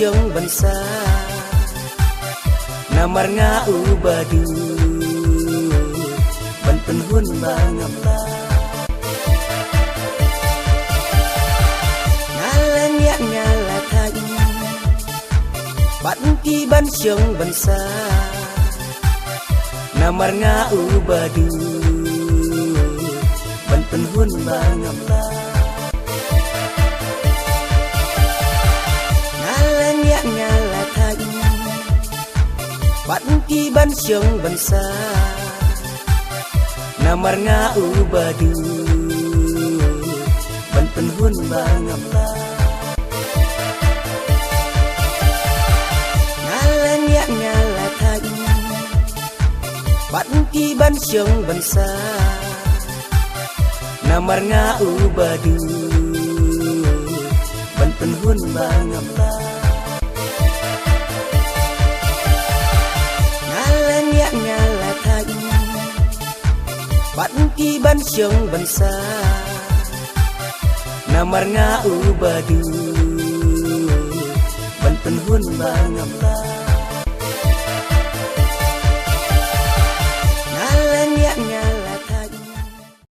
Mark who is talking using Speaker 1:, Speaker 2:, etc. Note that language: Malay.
Speaker 1: syeng bansa namar nga ubadu ban penhun bangapla ngalan ya ngalatai ban ti ban syeng bansa namar nga ubadu ban penhun bangapla ban ti ban syeng bansa namar nga ubadu ban penhun bangapla ngalan ya ngalatai ban ti ban syeng bansa namar nga ubadu ban penhun bangapla ban ti ban syeng bansa namar nga ubadu ban penhun bangapla